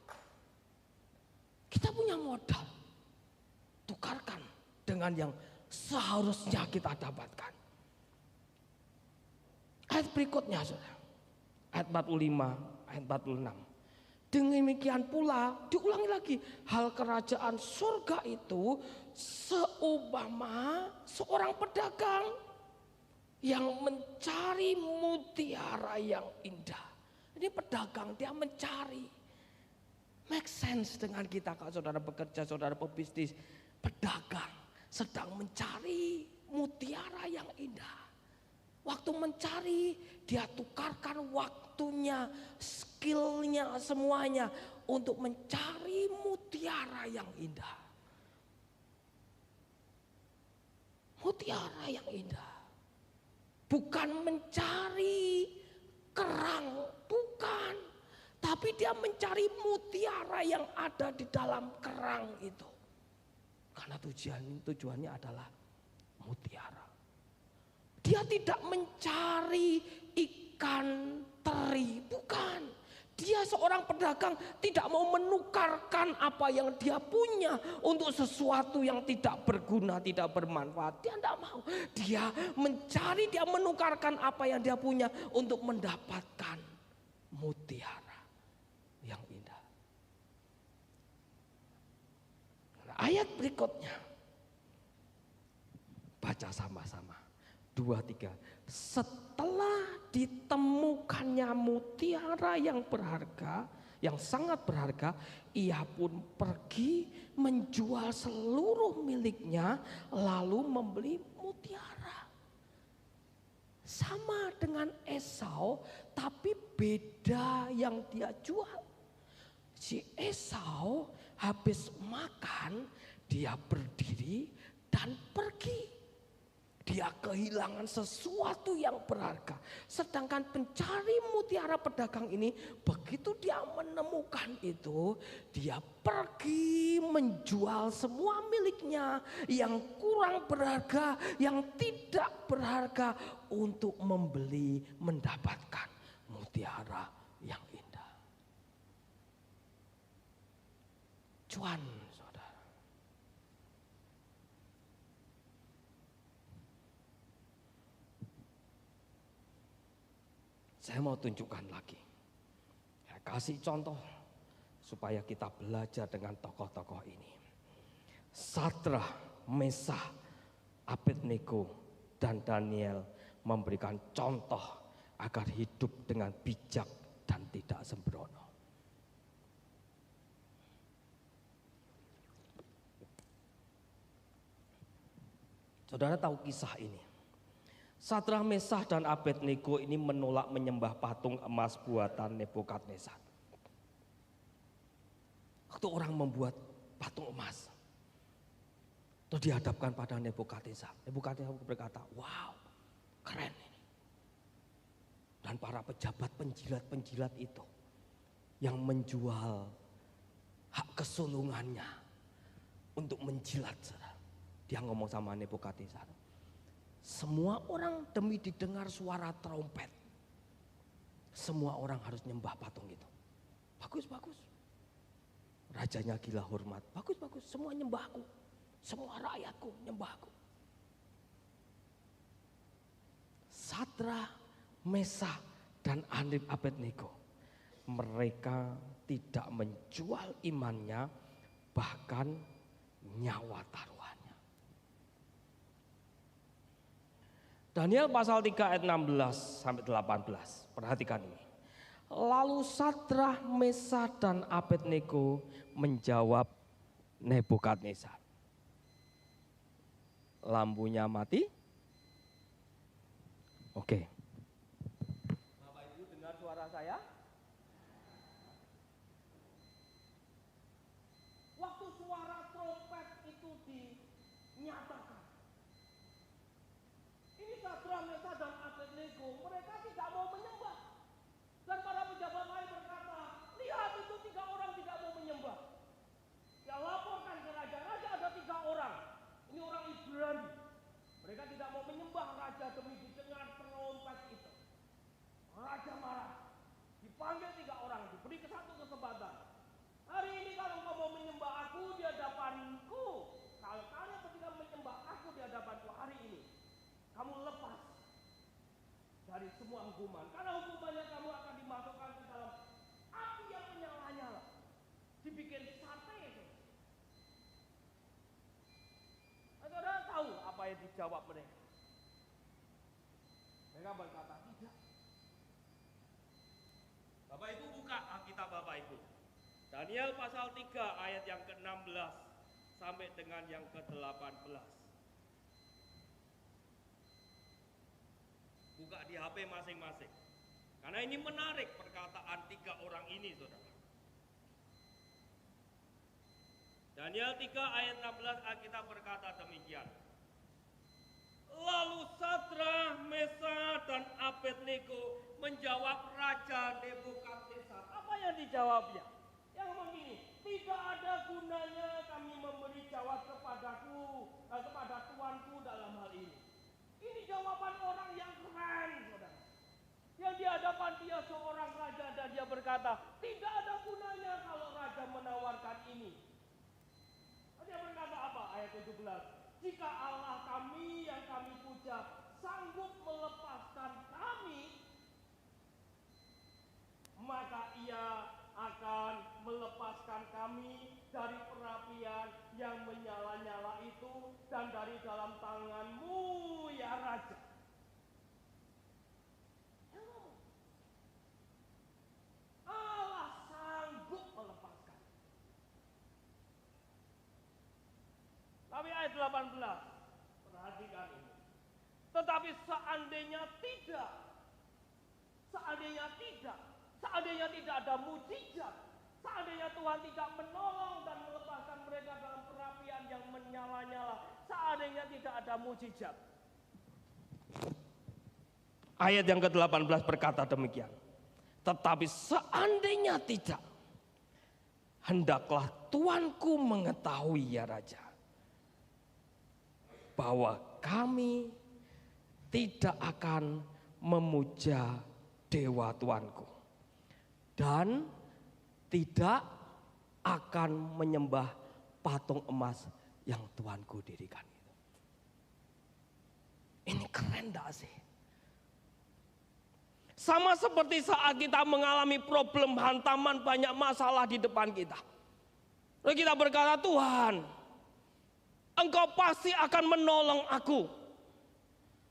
Kita punya modal. Tukarkan dengan yang seharusnya kita dapatkan. Ayat berikutnya, saudara. Ayat 45. Ayat 46. Demikian pula, diulangi lagi, hal kerajaan surga itu seumpama seorang pedagang yang mencari mutiara yang indah. Ini pedagang, dia mencari. Make sense dengan kita kalau saudara bekerja, saudara pebisnis. Pedagang sedang mencari mutiara yang indah. Waktu mencari, dia tukarkan waktunya, skillnya, semuanya untuk mencari mutiara yang indah. Mutiara yang indah. Bukan mencari kerang, bukan. Tapi dia mencari mutiara yang ada di dalam kerang itu. Karena tujuannya adalah mutiara. Dia tidak mencari ikan teri, bukan. Dia seorang pedagang tidak mau menukarkan apa yang dia punya untuk sesuatu yang tidak berguna, tidak bermanfaat. Dia tidak mau. Dia mencari, dia menukarkan apa yang dia punya untuk mendapatkan mutiara yang indah. Nah, ayat berikutnya. Baca sama-sama. 2, 3. Setelah ditemukannya mutiara yang berharga, yang sangat berharga, ia pun pergi menjual seluruh miliknya lalu membeli mutiara. Sama dengan Esau, tapi beda yang dia jual. Si Esau habis makan, dia berdiri dan pergi. Dia kehilangan sesuatu yang berharga. Sedangkan pencari mutiara pedagang ini, begitu dia menemukan itu, dia pergi menjual semua miliknya yang kurang berharga, yang tidak berharga untuk membeli, mendapatkan mutiara yang indah. Cuan. Saya mau tunjukkan lagi. Ya, kasih contoh supaya kita belajar dengan tokoh-tokoh ini. Sadrah, Mesah, Abednego, dan Daniel memberikan contoh agar hidup dengan bijak dan tidak sembrono. Saudara tahu kisah ini. Sadrah, Mesah, dan Abednego ini menolak menyembah patung emas buatan Nebukadnezar. Waktu orang membuat patung emas, terus dihadapkan pada Nebukadnezar. Nebukadnezar berkata, wow, keren ini. Dan para pejabat penjilat-penjilat itu yang menjual hak kesulungannya untuk menjilat. Dia ngomong sama Nebukadnezar. Semua orang demi didengar suara trompet, semua orang harus nyembah patung itu. Bagus, bagus. Rajanya gila hormat. Bagus, bagus. Semua nyembahku. Semua rakyatku nyembahku. Sadrah, Mesah, dan Abednego, mereka tidak menjual imannya, bahkan nyawa taruhannya. Daniel pasal 3 ayat 16 sampai 18. Perhatikan ini. Lalu Sadrah, Mesah, dan Abednego menjawab Nebukadnezar. Lampunya mati? Oke. Bapak Ibu dengar suara saya? Waktu suara trompet itu dinyatakan, ini Sadrah, Mesah, dan Abednego, mereka tidak mau menyembah. Dan para pejabat lain berkata, lihat itu 3 orang tidak mau menyembah. Dia laporkan ke raja, raja ada 3 orang. Ini orang Ibrani. Mereka tidak mau menyembah raja demi didengar trompet itu. Raja marah. Dipanggil 3 orang, diberi satu kesempatan. Hari ini kalau kau mau menyembah aku di hadapanku, kalau kalian tidak menyembah aku di hadapanku hari ini, kamu lepas dari semua hukuman. Karena hukumannya kamu akan dimasukkan ke dalam api yang menyala-nyala. Dibikin sate itu. Saudara tahu apa yang dijawab mereka? Mereka berkata tidak. Bapak Ibu buka Alkitab Bapak Ibu. Daniel pasal 3 ayat yang ke-16 sampai dengan yang ke-18. buka di HP masing-masing. Karena ini menarik perkataan 3 orang ini, saudara. Daniel 3 ayat 16 Alkitab berkata demikian. Lalu Sadra, Mesa, dan Abednego menjawab Raja Nebukadnezar. Apa yang dijawabnya? Yang begini, tidak ada gunanya kami memberi jawab kepada tuanku dalam hal ini. Ini jawaban orang yang keren, saudara. Yang di hadapan dia seorang raja dan dia berkata, tidak ada gunanya kalau raja menawarkan ini. Dia berkata apa? Ayat 17. Jika Allah kami yang kami puja sanggup melepaskan kami, maka ia akan melepaskan kami dari perapian yang menyala-nyala itu dan dari dalam tanganmu ya Raja. Allah sanggup melepaskan. Tapi ayat 18, perhatikan ini. Tetapi seandainya tidak ada mujizat, seandainya Tuhan tidak menolong dan melepaskan mereka dalam perapian yang menyala-nyala, seandainya tidak ada mujizat. Ayat yang ke-18 berkata demikian. Tetapi seandainya tidak, hendaklah tuanku mengetahui ya Raja, bahwa kami tidak akan memuja dewa tuanku dan tidak akan menyembah patung emas yang tuanku dirikan itu. Ini keren gak sih? Sama seperti saat kita mengalami problem hantaman, banyak masalah di depan kita. Lalu kita berkata, Tuhan, Engkau pasti akan menolong aku.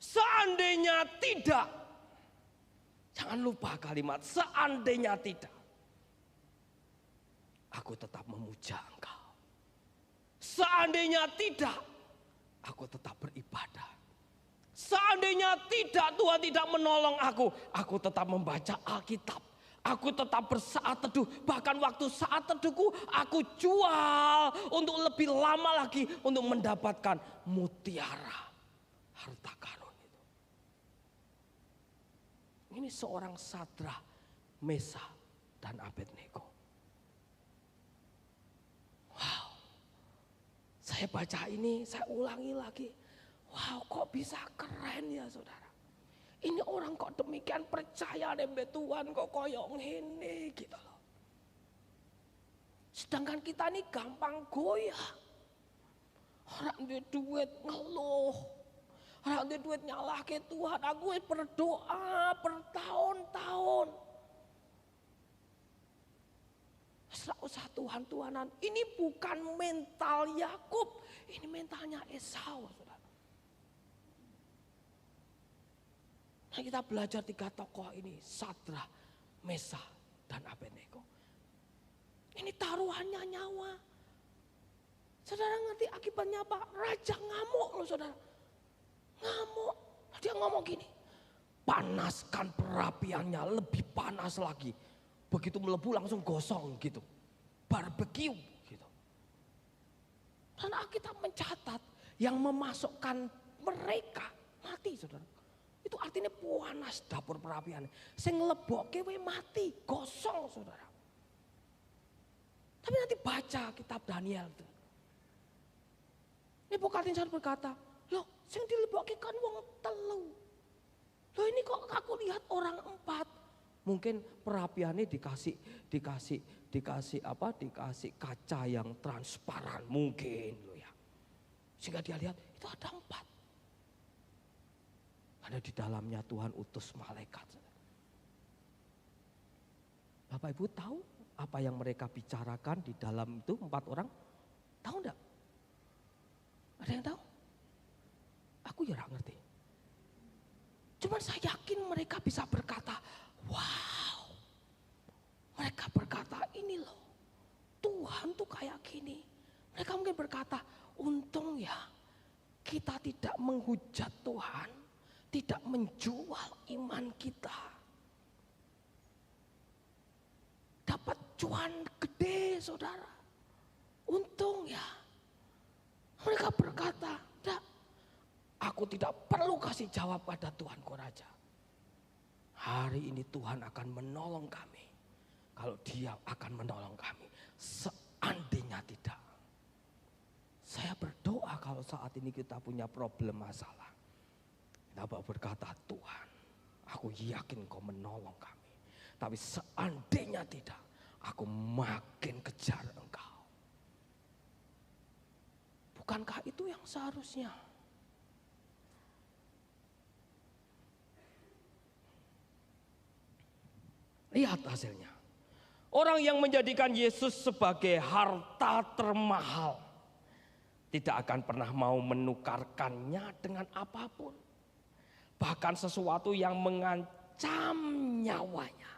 Seandainya tidak, jangan lupa kalimat seandainya tidak, aku tetap memuja Engkau. Seandainya tidak, aku tetap beribadah. Seandainya tidak, Tuhan tidak menolong aku tetap membaca Alkitab. Aku tetap bersaat teduh, bahkan waktu saat teduhku aku jual untuk lebih lama lagi untuk mendapatkan mutiara, harta karun itu. Ini seorang Sadra, Mesa, dan Abednego. Wow, saya baca ini, saya ulangi lagi. Wow, kok bisa keren ya saudara. Ini orang kok demikian percaya dengan Tuhan, kok koyong ini gitu loh. Sedangkan kita ini gampang goyah. Orang duit ngeluh. Orang duit nyalah ke Tuhan. Aku berdoa bertahun-tahun. Tidak usah Tuhan-Tuhanan. Ini bukan mental Yakub, ini mentalnya Esau, saudara. Nah, kita belajar 3 tokoh ini, Sadra, Mesa, dan Abednego. Ini taruhannya nyawa. Saudara ngerti akibatnya apa? Raja ngamuk loh saudara. Ngamuk. Dia ngomong gini, panaskan perapiannya lebih panas lagi. Begitu melebu langsung gosong gitu. Barbecue gitu. Dan Alkitab mencatat yang memasukkan mereka mati saudara. Itu artinya panas dapur perapian. Sing nglebokke we mati, gosong saudara. Tapi nanti baca kitab Daniel itu. Nebukadnezar berkata, loh sing dilebokke kan wong 3. Loh ini kok aku lihat orang 4. Mungkin perapiannya dikasih kaca yang transparan mungkin loh ya. Sehingga dia lihat itu ada 4. Karena di dalamnya Tuhan utus malaikat. Bapak Ibu tahu apa yang mereka bicarakan di dalam itu 4 orang? Tahu enggak? Ada yang tahu? Aku ya gak ngerti. Cuman saya yakin mereka bisa berkata, wow. Mereka berkata ini loh, Tuhan tuh kayak gini. Mereka mungkin berkata, untung ya kita tidak menghujat Tuhan. tidak menjual iman kita. Dapat cuan gede, saudara. Untung ya. Mereka berkata, "Tidak, aku tidak perlu kasih jawab pada Tuanku Raja. Hari ini Tuhan akan menolong kami. Kalau Dia akan menolong kami. Seandainya tidak." Saya berdoa kalau saat ini kita punya problem masalah. Kita berkata, "Tuhan, aku yakin Kau menolong kami. Tapi seandainya tidak, aku makin kejar Engkau." Bukankah itu yang seharusnya? Lihat hasilnya. Orang yang menjadikan Yesus sebagai harta termahal tidak akan pernah mau menukarkannya dengan apapun. Bahkan sesuatu yang mengancam nyawanya.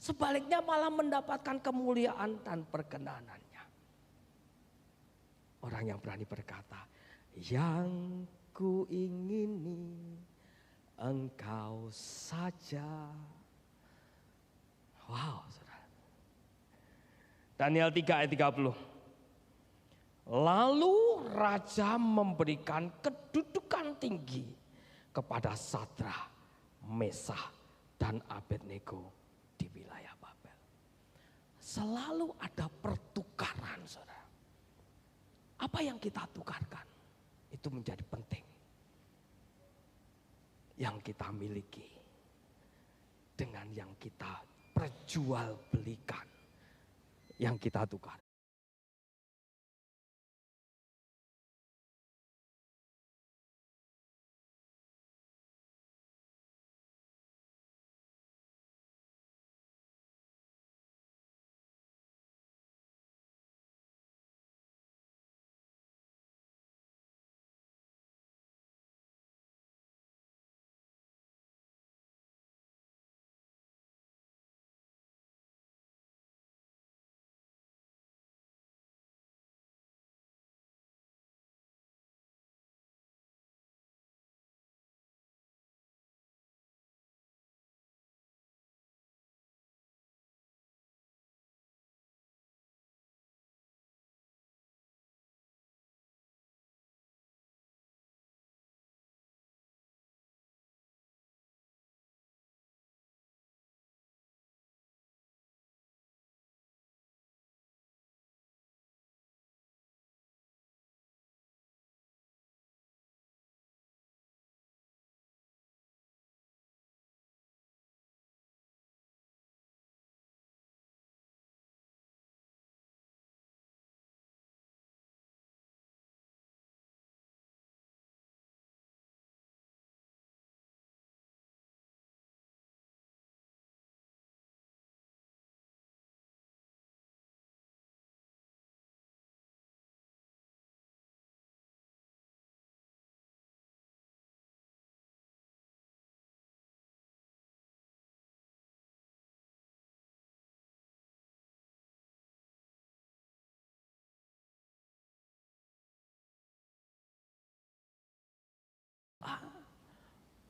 Sebaliknya malah mendapatkan kemuliaan dan perkenanannya. Orang yang berani berkata, "Yang ku ingini Engkau saja." Wow, saudara. Daniel 3 ayat 30. Lalu raja memberikan kedudukan tinggi kepada Sadrah, Mesah, dan Abednego di wilayah Babel. Selalu ada pertukaran, saudara. Apa yang kita tukarkan itu menjadi penting. Yang kita miliki dengan yang kita perjualbelikan, yang kita tukar.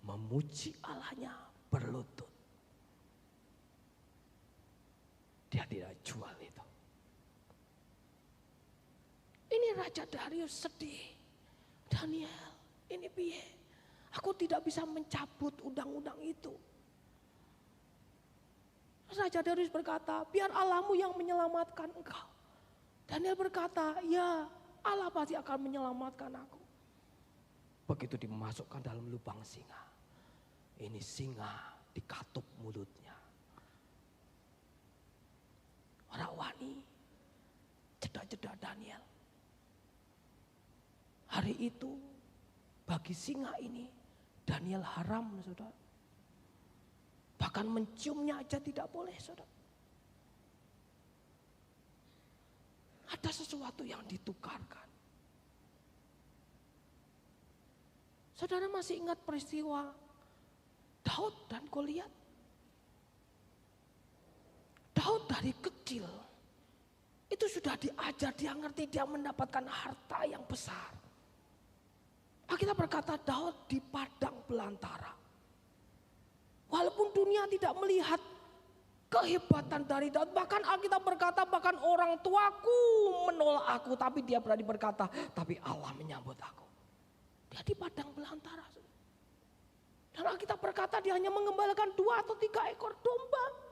Memuji Allahnya berlutut. Dia tidak jual itu. Ini Raja Darius sedih. Daniel, ini piye? Aku tidak bisa mencabut undang-undang itu. Raja Darius berkata, "Biar Allahmu yang menyelamatkan engkau." Daniel berkata, "Ya, Allah pasti akan menyelamatkan aku." Begitu dimasukkan dalam lubang singa. Ini singa dikatup mulutnya. Orang wani jeda-jeda Daniel. Hari itu bagi singa ini Daniel haram, saudara. Bahkan menciumnya aja tidak boleh, saudara. Ada sesuatu yang ditukarkan. Saudara masih ingat peristiwa Daud dan Goliat? Daud dari kecil itu sudah diajar, dia ngerti, dia mendapatkan harta yang besar. Alkitab berkata Daud di padang belantara. Walaupun dunia tidak melihat kehebatan dari Daud. Bahkan Alkitab berkata bahkan orang tuaku menolak aku. Tapi dia berani berkata tapi Allah menyambut aku. Dia di padang belantara. Dan Alkitab berkata dia hanya mengembalakan 2 atau 3 ekor domba.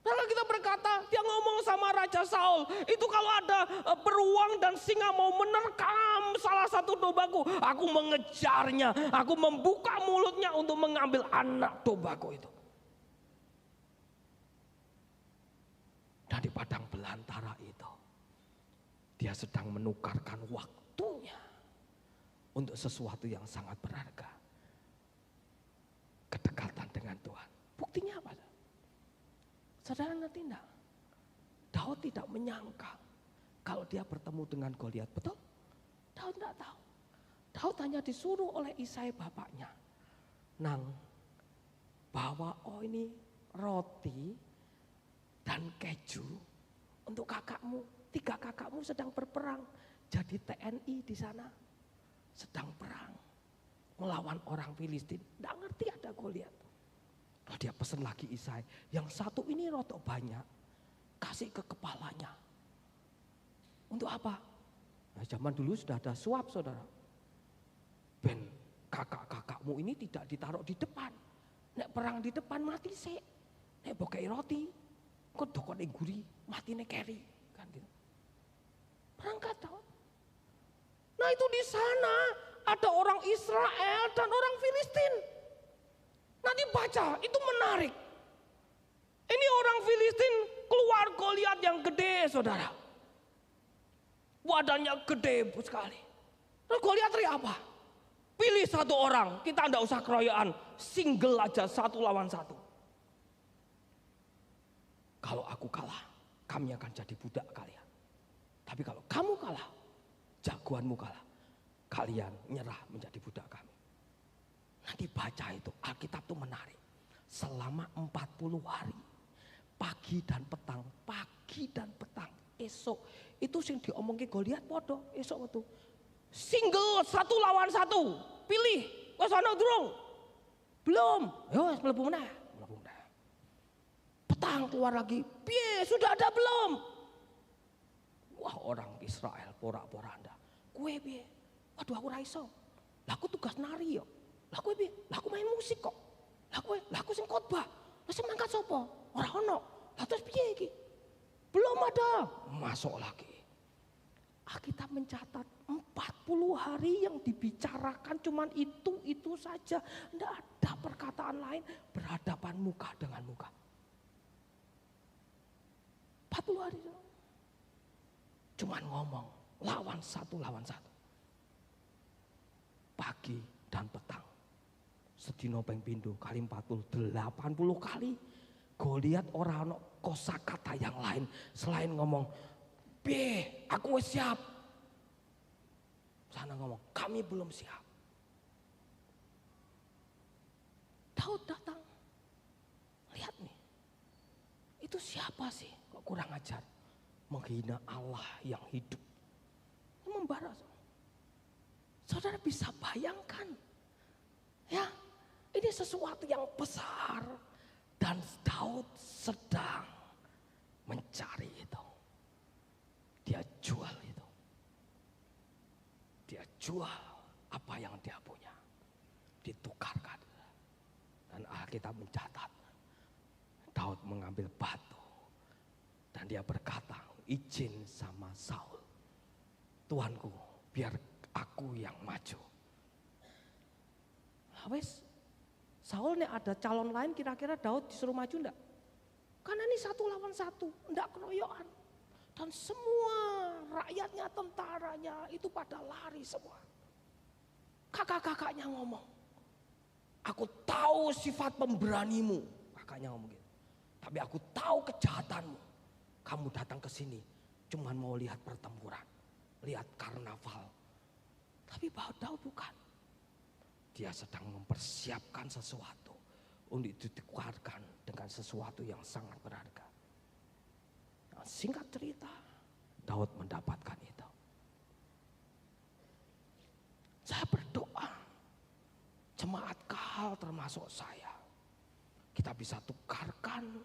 Dan Alkitab berkata dia ngomong sama Raja Saul. Itu kalau ada beruang dan singa mau menerkam salah satu dombaku. Aku mengejarnya. Aku membuka mulutnya untuk mengambil anak dombaku itu. Dan di padang belantara itu dia sedang menukarkan waktunya untuk sesuatu yang sangat berharga. Kedekatan dengan Tuhan. Buktinya apa? Saudara ngerti enggak? Daud tidak menyangka kalau dia bertemu dengan Goliat, betul? Daud enggak tahu. Daud hanya disuruh oleh Isai bapaknya. Nang, bawa ini roti dan keju untuk kakakmu. 3 kakakmu sedang berperang. Jadi TNI di sana sedang perang melawan orang Filistin. Tidak ngerti ada Goliat. Lalu dia pesan lagi Isai. Yang satu ini rotok banyak. Kasih ke kepalanya. Untuk apa? Nah, zaman dulu sudah ada suap saudara. Ben kakak-kakakmu ini tidak ditaruh di depan. Nek perang di depan mati sih. Nek bokei roti. Kok dokone guri mati nek keri. Kan gitu. Berangkat Daud. Nah itu di sana ada orang Israel dan orang Filistin. Nanti baca, itu menarik. Ini orang Filistin keluar Goliat yang gede saudara. Badannya gede sekali. Terus Goliat teriak apa? Pilih 1 orang, kita enggak usah keroyokan. Single aja 1 lawan 1. Kalau aku kalah, kami akan jadi budak kalian. Tapi kalau kamu kalah, jagoanmu kalah. Kalian nyerah menjadi budak kami. Nanti baca itu, Alkitab itu menarik. Selama 40 hari, pagi dan petang, esok. Itu yang diomongin Goliat podo, esok itu. Single 1 lawan 1, pilih, wes ana durung? Belum, yo wes mlebu meneh. Petang keluar lagi, piye sudah ada belum? Wah orang Israel porak-poranda. Kue piye? Waduh aku ra iso. Lah aku tugas nari yo. Lah kowe piye? Lah aku main musik kok. Lah aku sing khotbah. Lah sing mangkat sapa? Ora ono. Lah terus piye iki? Belum ada. Masuk lagi. Alkitab mencatat 40 hari yang dibicarakan cuman itu saja. Enggak ada perkataan lain, berhadapan muka dengan muka. 40 hari. Cuman ngomong lawan 1. Pagi dan petang. Sedina ping pindho kali 40, 80 kali. Goliat ora ana kosakata yang lain selain ngomong, "Piye, aku wis siap." Sana ngomong, "Kami belum siap." Daud datang. Lihat nih. Itu siapa sih? Kok kurang ajar? Menghina Allah yang hidup. Membara. Saudara bisa bayangkan. Ya, ini sesuatu yang besar. Dan Daud sedang mencari itu. Dia jual itu. Dia jual apa yang dia punya. Ditukarkan. Dan Alkitab mencatat. Daud mengambil batu. Dan dia berkata, izin sama Saul. Tuanku, biar aku yang maju. Wes, Saul nih ada calon lain kira-kira Daud disuruh maju enggak? Karena ini 1 lawan 1, enggak keroyokan. Dan semua rakyatnya, tentaranya itu pada lari semua. Kakak-kakaknya ngomong, aku tahu sifat pemberanimu. Kakaknya ngomong gitu. Tapi aku tahu kejahatanmu. Kamu datang ke sini cuma mau lihat pertempuran, lihat karnaval. Tapi bahwa Daud bukan. Dia sedang mempersiapkan sesuatu untuk ditukarkan dengan sesuatu yang sangat berharga. Nah, singkat cerita, Daud mendapatkan itu. Saya berdoa, jemaat KAL termasuk saya, kita bisa tukarkan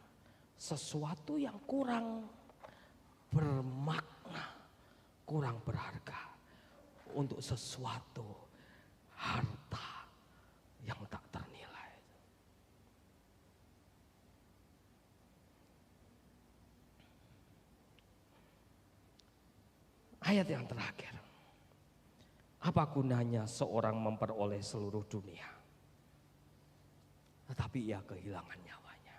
sesuatu yang kurang bermakna, kurang berharga untuk sesuatu harta yang tak ternilai. Ayat yang terakhir. Apa gunanya seorang memperoleh seluruh dunia, tetapi ia kehilangan nyawanya?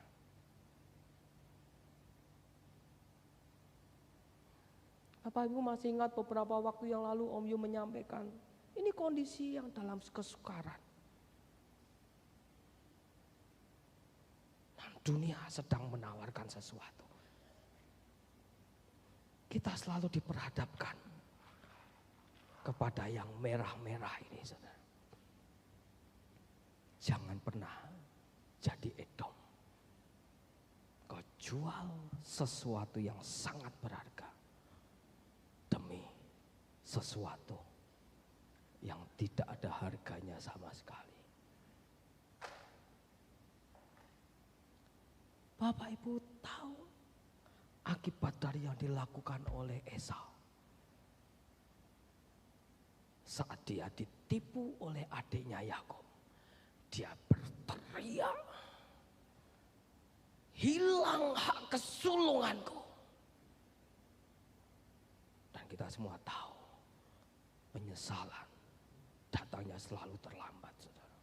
Bapak Ibu masih ingat beberapa waktu yang lalu Om Yu menyampaikan, ini kondisi yang dalam kesukaran. Dan dunia sedang menawarkan sesuatu. Kita selalu diperhadapkan kepada yang merah-merah ini, saudara. Jangan pernah jadi Edom. Kau jual sesuatu yang sangat berharga demi sesuatu yang tidak ada harganya sama sekali. Bapak Ibu tahu akibat dari yang dilakukan oleh Esau. Saat dia ditipu oleh adiknya Yakub, dia berteriak, hilang hak kesulunganku. Dan kita semua tahu, penyesalan datangnya selalu terlambat, saudara.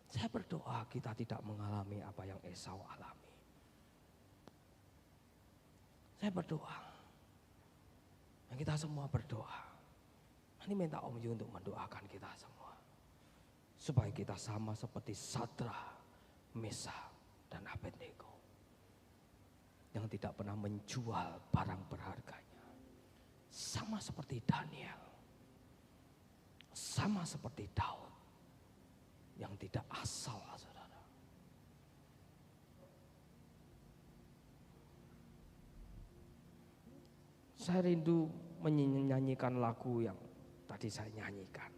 Saya berdoa kita tidak mengalami apa yang Esau alami. Saya berdoa, dan kita semua berdoa. Ini minta Om Yu untuk mendoakan kita semua, supaya kita sama seperti Sadrak, Meshak, dan Abednego, yang tidak pernah menjual barang berharganya. Sama seperti Daniel, sama seperti Daud, yang tidak asal, saudara. Saya rindu menyanyikan lagu yang tadi saya nyanyikan.